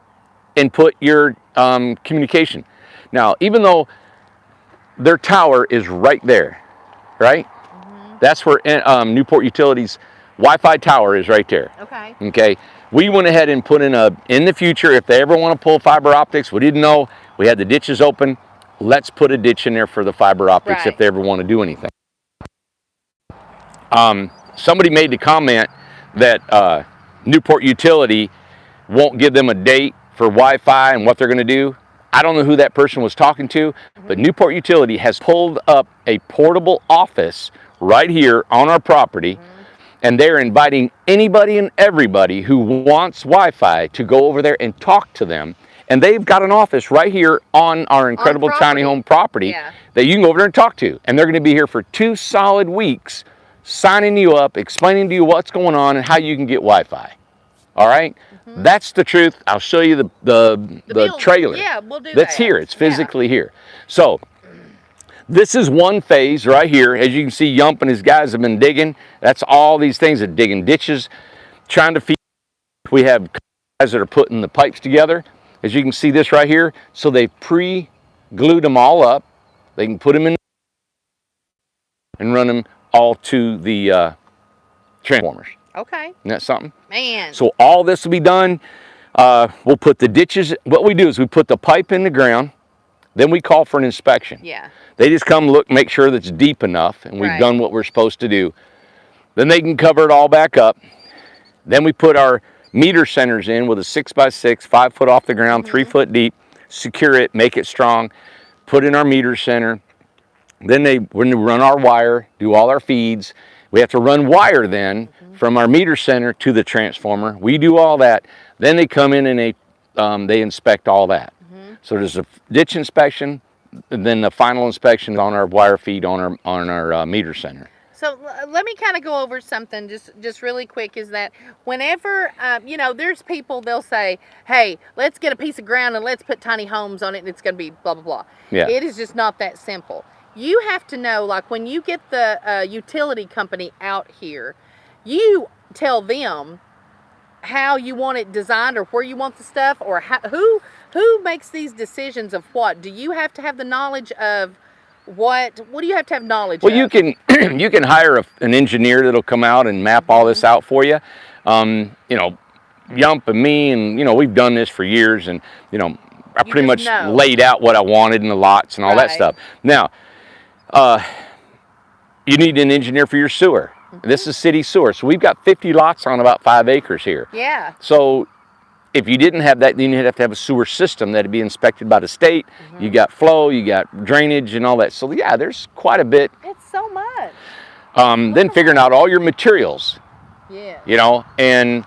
and put your communication. Now, even though their tower is right there, right? That's where Newport Utilities Wi-Fi tower is right there. Okay. Okay. We went ahead and put in the future, if they ever want to pull fiber optics, we didn't know, we had the ditches open. Let's put a ditch in there for the fiber optics Right. if they ever want to do anything. Somebody made the comment that Newport Utility won't give them a date for Wi-Fi and what they're going to do. I don't know who that person was talking to, but Newport Utility has pulled up a portable office right here on our property, and they're inviting anybody and everybody who wants Wi-Fi to go over there and talk to them. And they've got an office right here on our incredible tiny property. home property Yeah. that you can go over there and talk to. And they're going to be here for 2 solid weeks signing you up, explaining to you what's going on and how you can get Wi-Fi. All right? That's the truth. I'll show you the building. trailer. Yeah, we'll do That's that. here. It's Yeah. physically here. So this is one phase right here. As you can see, Yump and his guys have been digging. That's all these things. They're digging ditches, trying to feed. We have guys that are putting the pipes together. As you can see this right here. So they pre-glued them all up. They can put them in and run them all to the transformers. Okay. Isn't that something? Man. So all this will be done. We'll put the ditches. What we do is we put the pipe in the ground. Then we call for an inspection. Yeah. They just come look, make sure that it's deep enough, and we've Right. done what we're supposed to do. Then they can cover it all back up. Then we put our meter centers in with a 6x6, 5 foot off the ground, 3 foot deep, secure it, make it strong, put in our meter center. Then when they run our wire, do all our feeds. We have to run wire then from our meter center to the transformer. We do all that. Then they come in and they inspect all that. So there's a ditch inspection, and then the final inspection on our wire feed on our meter center. So let me kind of go over something just really quick. Is that whenever you know, there's people, they'll say, "Hey, let's get a piece of ground and let's put tiny homes on it, and it's going to be blah blah blah." Yeah. It is just not that simple. You have to know, like when you get the utility company out here, you tell them how you want it designed or where you want the stuff, or who makes these decisions of what. Do you have to have the knowledge of what do you have to have knowledge Well, of? you can you can hire an engineer that'll come out and map all this out for you. You know, Yump and me, and you know, we've done this for years, and you know, I You pretty much just know. laid out what I wanted in the lots and all that Right. stuff. Now, you need an engineer for your sewer. This is city sewer, so we've got 50 lots on about 5 acres here. Yeah. So if you didn't have that, then you'd have to have a sewer system that'd be inspected by the state. You got flow, you got drainage and all that. So yeah, there's quite a bit. It's so much. Then figuring out all your materials, Yeah. you know, and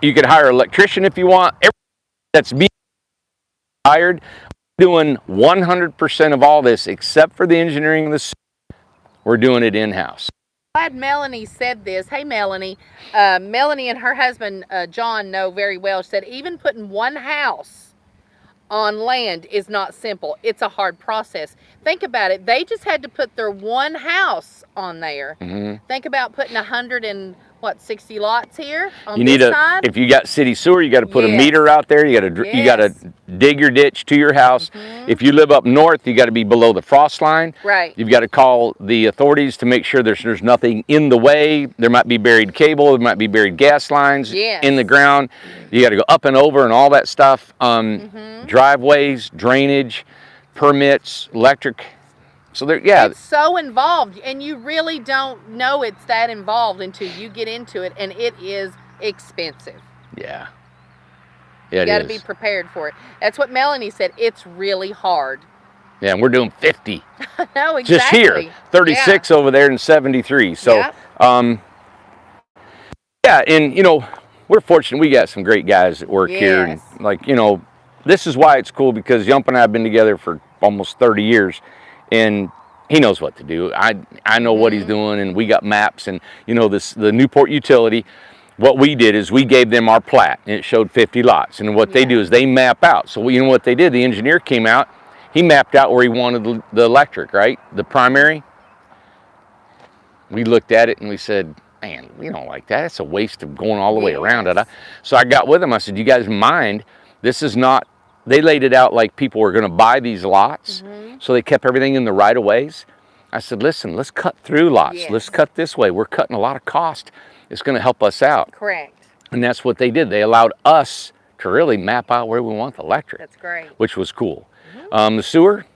you could hire an electrician if you want. Everything that's being hired, doing 100% of all this except for the engineering of the sewer. We're doing it in-house. Glad Melanie said this. Hey, Melanie. Melanie and her husband, John, know very well. She said even putting one house on land is not simple. It's a hard process. Think about it. They just had to put their one house on there. Think about putting 160 lots here on You this need side. if you got city sewer, you got to put a Yes. meter out there. You got to you got to dig your ditch to your house. If you live up north, you got to be below the frost line. Right. You've got to call the authorities to make sure there's nothing in the way. There might be buried cable. There might be buried gas lines Yes. in the ground. You got to go up and over and all that stuff. Driveways, drainage, permits, electric. So there, yeah. It's so involved, and you really don't know it's that involved until you get into it, and it is expensive. Yeah. Yeah, You got it to be is. prepared for it. That's what Melanie said. It's really hard. Yeah, and we're doing 50 No, exactly. just here, 36 over there, and 73. So, Yep. yeah, and you know, we're fortunate. We got some great guys that work here, and Yes. like, you know, this is why it's cool, because Yump and I have been together for almost 30 years, and he knows what to do. I know what he's doing, and we got maps, and you know, the Newport utility. What we did is we gave them our plat, and it showed 50 lots. And what they do is they map out. So you know what they did? The engineer came out. He mapped out where he wanted the electric, right? The primary. We looked at it and we said, man, we don't like that. It's a waste of going all the way around it. So I got with them. I said, you guys mind? This is not, they laid it out like people were going to buy these lots. So they kept everything in the right of ways. I said, listen, let's cut through lots. Yes. Let's cut this way. We're cutting a lot of cost. It's going to help us out. Correct. And that's what they did. They allowed us to really map out where we want the electric, That's great. which was cool. The sewer,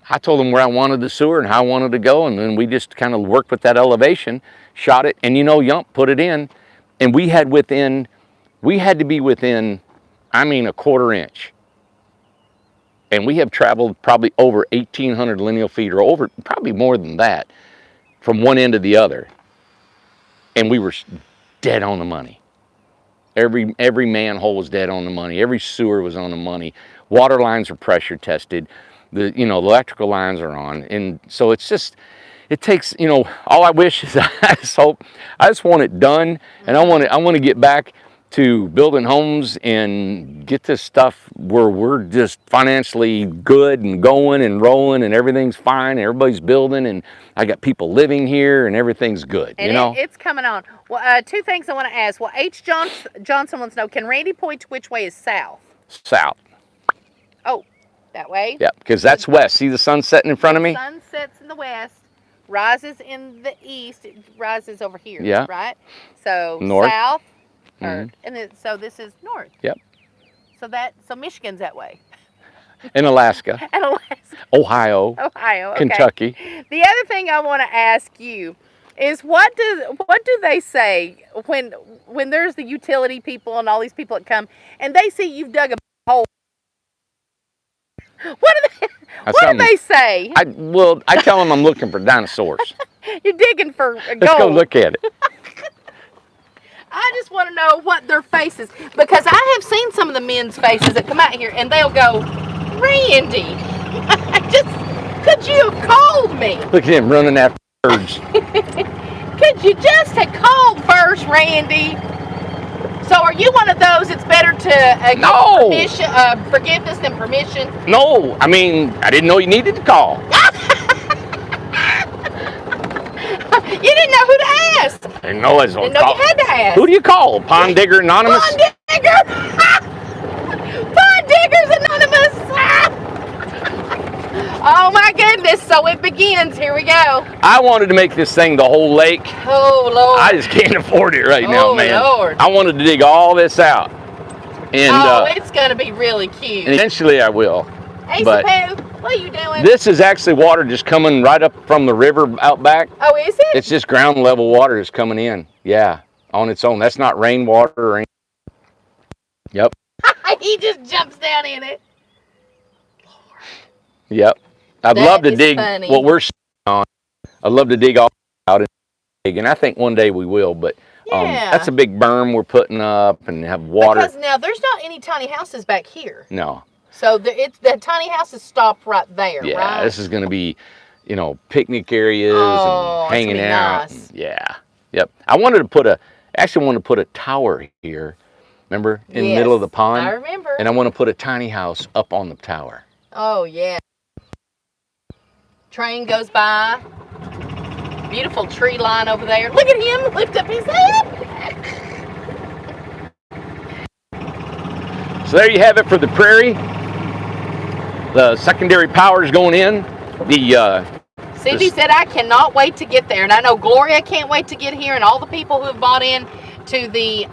I told them where I wanted the sewer and how I wanted to go, and then we just kind of worked with that elevation, shot it, and you know, Yump put it in, and we had to be within, I mean, a quarter inch. And we have traveled probably over 1,800 lineal feet, or over, probably more than that, from one end to the other. And we were dead on the money. Every manhole was dead on the money. Every sewer was on the money. Water lines are pressure tested. The electrical lines are on. And so it's it takes, all I wish is I just want it done, and I want to get back to building homes and get this stuff where we're just financially good and going and rolling and everything's fine and everybody's building and I got people living here and everything's good, And it's coming on. Well, two things I want to ask. Well, H. Johnson wants to know, can Randy point to which way is south? South. Oh, that way? Yeah, because that's west. See the sun setting in front of me? Sun sets in the west, rises in the east, it rises over here, Yeah. right? So North. south, Mhm. and then, so this is north. Yep. So Michigan's that way. In Alaska, And Alaska, Ohio, Ohio, okay. Kentucky. The other thing I want to ask you is what do they say when there's the utility people and all these people that come and they see you've dug a hole? What do they say? I tell them I'm looking for dinosaurs. You're digging for gold. Let's go look at it. I just want to know what their faces, because I have seen some of the men's faces that come out here and they'll go, Randy, could you have called me? Look at him running after birds. Could you just have called first, Randy? So are you one of those it's better to No. give forgiveness than permission? No, I mean, I didn't know you needed to call. You didn't know who to ask. I didn't know that's what Didn't know you had to ask. Who do you call? Pond Digger Anonymous? Pond Digger! Pond Diggers Anonymous! Oh my goodness, so it begins. Here we go. I wanted to make this thing the whole lake. Oh Lord. I just can't afford it right now, Oh, man. Lord. I wanted to dig all this out. And, it's gonna be really cute. and eventually I will. Hey, but Pooh, what are you doing? this is actually water just coming right up from the river out back. Oh, is it? It's just ground level water is coming in. Yeah, on its own. That's not rainwater or anything. Yep, He just jumps down in it. yep. I'd That love to is dig funny. what we're sitting on. I'd love to dig all out and dig, and I think one day we will, but Yeah. that's a big berm we're putting up and have water. Because now there's not any tiny houses back here. No. So the tiny houses stop right there, Yeah, right? this is going to be, picnic areas Oh, and it's gonna hanging be out. nice. Yeah, yep. I wanted to put a tower here, remember, in the middle of the Yes, pond? I remember. And I want to put a tiny house up on the tower. Oh, yeah. Train goes by. Beautiful tree line over there. Look at him lift up his head. So there you have it for the prairie. The secondary power is going in. Cindy said, I cannot wait to get there. And I know Gloria can't wait to get here. And all the people who have bought in to the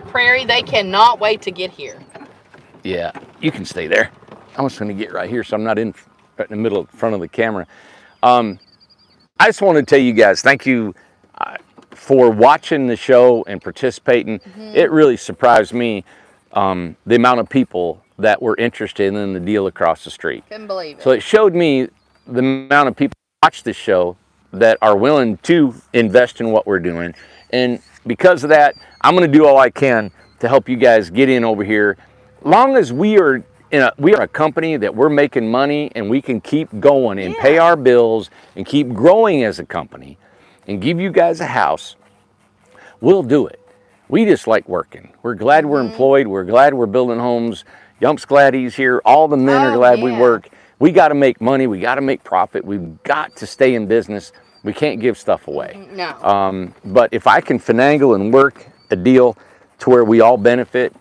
prairie, they cannot wait to get here. Yeah, you can stay there. I'm just going to get right here so I'm not right in the middle, front of the camera. I just want to tell you guys, thank you for watching the show and participating. Mm-hmm. It really surprised me, the amount of people that were interested in the deal across the street. Couldn't believe it. So it showed me the amount of people who watch this show that are willing to invest in what we're doing. And because of that, I'm going to do all I can to help you guys get in over here. Long as we are a company that we're making money and we can keep going and pay our bills and keep growing as a company and give you guys a house, we'll do it. We just like working. We're glad we're employed. We're glad we're building homes. Yump's glad he's here. All the men are glad we work. We got to make money. We got to make profit. We've got to stay in business. We can't give stuff away. No. But if I can finagle and work a deal to where we all benefit,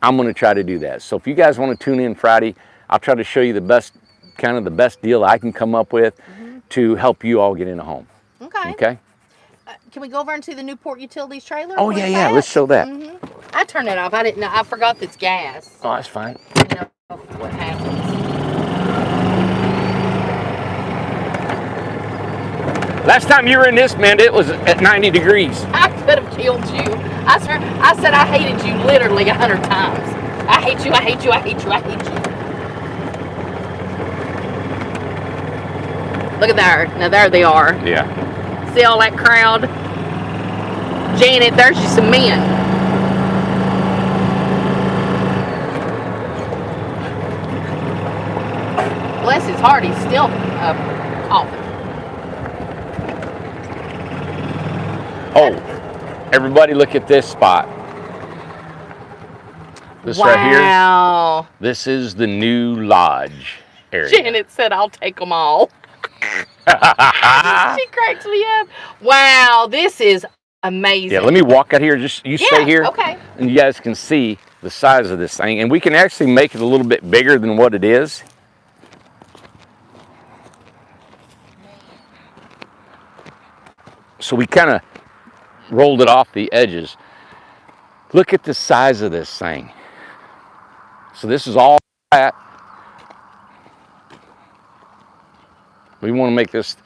I'm going to try to do that. So if you guys want to tune in Friday, I'll try to show you the best deal I can come up with to help you all get in a home. Okay. Okay? Can we go over and see the Newport Utilities trailer? Oh, What's yeah. that? Let's show that. I turned it off. I didn't know. I forgot it's gas. Oh, that's fine. You know what happens. Last time you were in this, man, it was at 90 degrees. I could have killed you. I swear, I said I hated you literally 100 times. I hate you, I hate you, I hate you, I hate you. Look at there. Now there they are. Yeah. See all that crowd? Janet, there's you some men. Bless his heart, he's still coughing. Oh, everybody look at this spot. This right here. Wow. This is the new lodge area. Janet said, I'll take them all. She cracks me up. Wow, this is amazing. Yeah, let me walk out here. Just you stay here. Okay. And you guys can see the size of this thing. And we can actually make it a little bit bigger than what it is. So we kind of rolled it off the edges. Look at the size of this thing. So this is all flat. We want to make this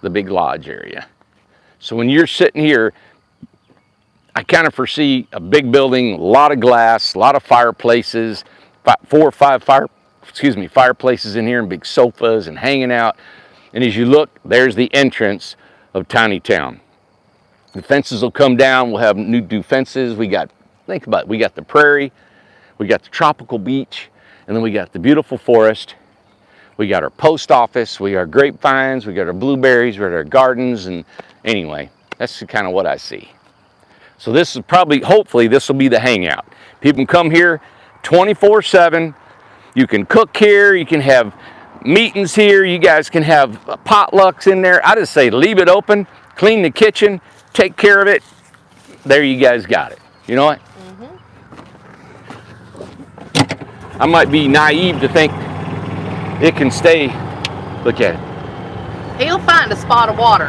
the big lodge area. So when you're sitting here, I kind of foresee a big building, a lot of glass, a lot of fireplaces, 4 or 5 fireplaces in here, and big sofas and hanging out. And as you look, there's the entrance of Tiny Town. The fences will come down. We'll have new fences. Think about it. We got the prairie, we got the tropical beach, and then we got the beautiful forest. We got our post office, we got our grapevines, we got our blueberries, we got our gardens, and anyway, that's kind of what I see. So this is hopefully this will be the hangout. People can come here 24/7. You can cook here, you can have meetings here, you guys can have potlucks in there. I just say leave it open, clean the kitchen, take care of it. There you guys got it. You know what? I might be naive to think it can stay. Look at it. He'll find a spot of water.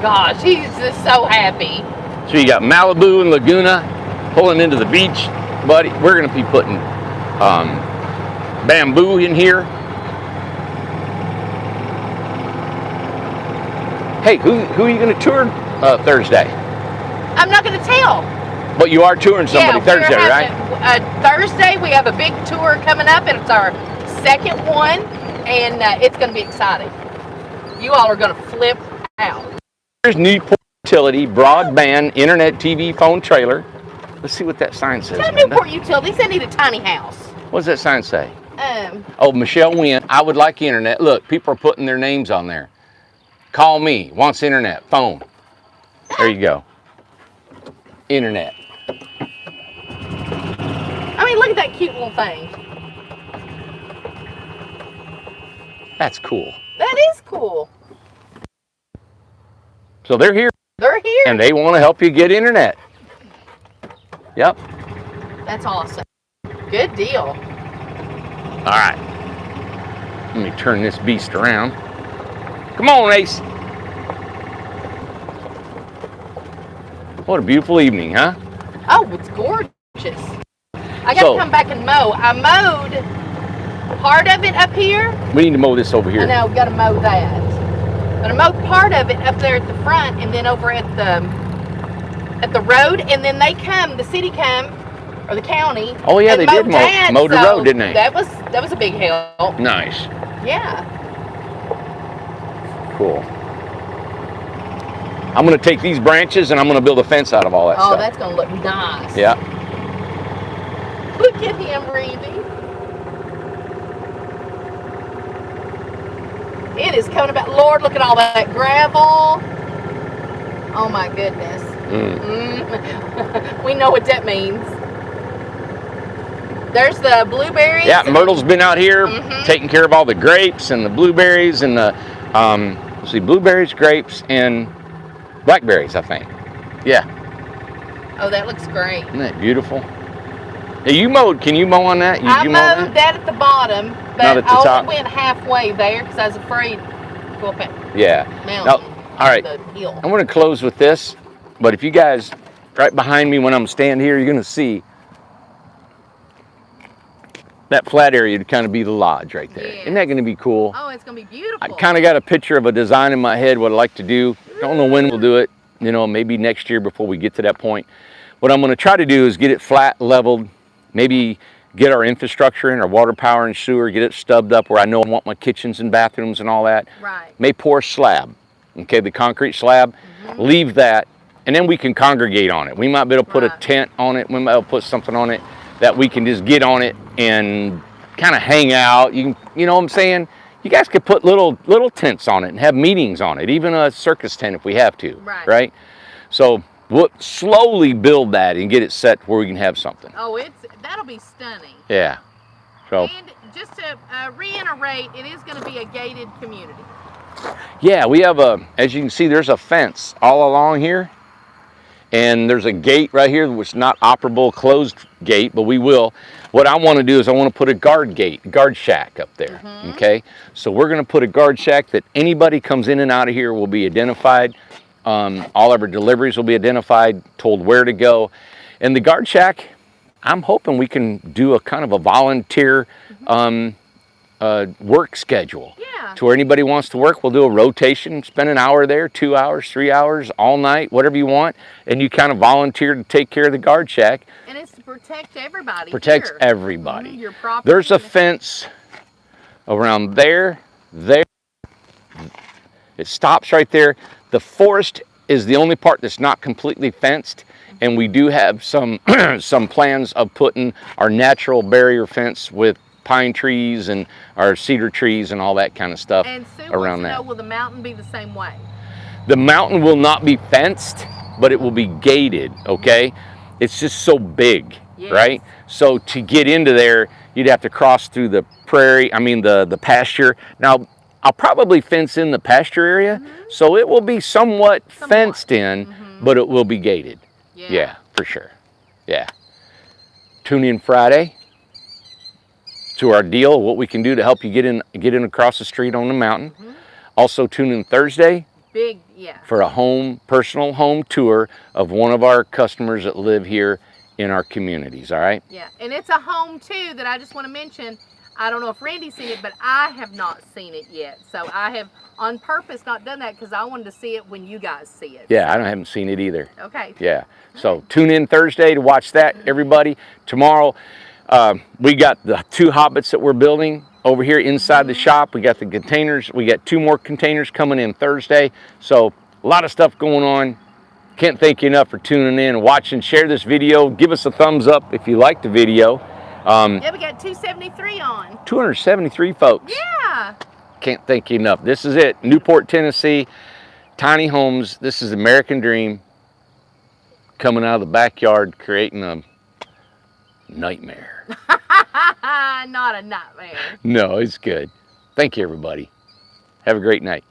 Gosh, he's just so happy. So you got Malibu and Laguna pulling into the beach, buddy. We're going to be putting bamboo in here. Hey, who are you going to tour Thursday? I'm not going to tell. But you are touring somebody Thursday, right? Thursday, we have a big tour coming up, and it's our second one, and it's going to be exciting. You all are going to flip out. Here's Newport Utility Broadband Internet TV Phone Trailer. Let's see what that sign says. Tell Newport Utilities they need a tiny house. What does that sign say? Oh, Michelle Wynn, I would like internet. Look, people are putting their names on there. Call me, wants internet, phone. There you go. Internet. I mean, look at that cute little thing. That's cool. That is cool. So they're here They're here. and they want to help you get internet. Yep. That's awesome. Good deal. All right. Let me turn this beast around. Come on, Ace. What a beautiful evening, huh? Oh, it's gorgeous. I got to come back and mow. I mowed part of it up here. We need to mow this over here. I know, we got to mow that. But I mowed part of it up there at the front, and then over at the road, and then the city come, or the county. Oh yeah, they did that, mow the road, didn't they? That was a big help. Nice. Yeah. Cool. I'm going to take these branches and I'm going to build a fence out of all that stuff. Oh, that's going to look nice. Yeah. Look at him breathing. It is coming about. Lord, look at all that gravel. Oh my goodness. We know what that means. There's the blueberries. Yeah, Myrtle's been out here taking care of all the grapes and the blueberries and the, let's see, blueberries, grapes, and blackberries, I think. Yeah. Oh, that looks great. Isn't that beautiful? Now you mowed, can you mow on that? I mowed that at the bottom, but Not at the I top. only went halfway there because I was afraid to go up that Yeah. mountain. All right. The hill. I'm going to close with this, but if you guys, right behind me when I'm standing here, you're going to see that flat area to kind of be the lodge right there. Yeah. Isn't that going to be cool? Oh, it's going to be beautiful. I kind of got a picture of a design in my head, what I'd like to do. Don't know when we'll do it, you know, maybe next year before we get to that point. What I'm going to try to do is get it flat, leveled, maybe get our infrastructure in, our water, power, and sewer, get it stubbed up where I know I want my kitchens and bathrooms and all that. Right. May pour a slab, okay, the concrete slab, leave that, and then we can congregate on it. We might be able to put a tent on it, we might be able to put something on it that we can just get on it and kind of hang out. You know what I'm saying? You guys could put little tents on it and have meetings on it, even a circus tent if we have to, Right. So we'll slowly build that and get it set where we can have something. Oh, that'll be stunning. Yeah. So And just to reiterate, it is going to be a gated community. yeah, we have as you can see, there's a fence all along here. And there's a gate right here, which is not operable, closed gate, but we will. What I want to do is I want to put a guard shack up there, okay? So we're going to put a guard shack that anybody comes in and out of here will be identified. All of our deliveries will be identified, told where to go. And the guard shack, I'm hoping we can do a kind of a volunteer work schedule. Yeah. To where anybody wants to work, we'll do a rotation, spend an hour there, 2 hours, 3 hours, all night, whatever you want, and you kind of volunteer to take care of the guard shack. And it's to protect everybody. Protects here. everybody. Your property. There's a fence around there. It stops right there. The forest is the only part that's not completely fenced, and we do have some some plans of putting our natural barrier fence with pine trees and our cedar trees and all that kind of stuff And Sue around wants to that. know, will the mountain be the same way? The mountain will not be fenced, but it will be gated, okay? It's just so big, Yes. right? So to get into there, you'd have to cross through the the pasture. Now, I'll probably fence in the pasture area, so it will be somewhat fenced in, but it will be gated. Yeah, for sure. Yeah. Tune in Friday to our deal, what we can do to help you get in across the street on the mountain. Also tune in Thursday Big, yeah. for a personal home tour of one of our customers that live here in our communities, all right? Yeah, and it's a home too that I just want to mention. I don't know if Randy's seen it, but I have not seen it yet. So I have on purpose not done that because I wanted to see it when you guys see it. Yeah, I haven't seen it either. Okay. Yeah, so tune in Thursday to watch that, everybody. Tomorrow, we got the 2 hobbits that we're building over here inside the shop. We got the containers. We got 2 more containers coming in Thursday. So a lot of stuff going on. Can't thank you enough for tuning in and watching. Share this video. Give us a thumbs up if you like the video. Yeah, we got 273 on. 273 folks. Yeah. Can't thank you enough. This is it. Newport, Tennessee. Tiny homes. This is American Dream. Coming out of the backyard, creating a nightmare. Not a nightmare. No, it's good. Thank you, everybody. Have a great night.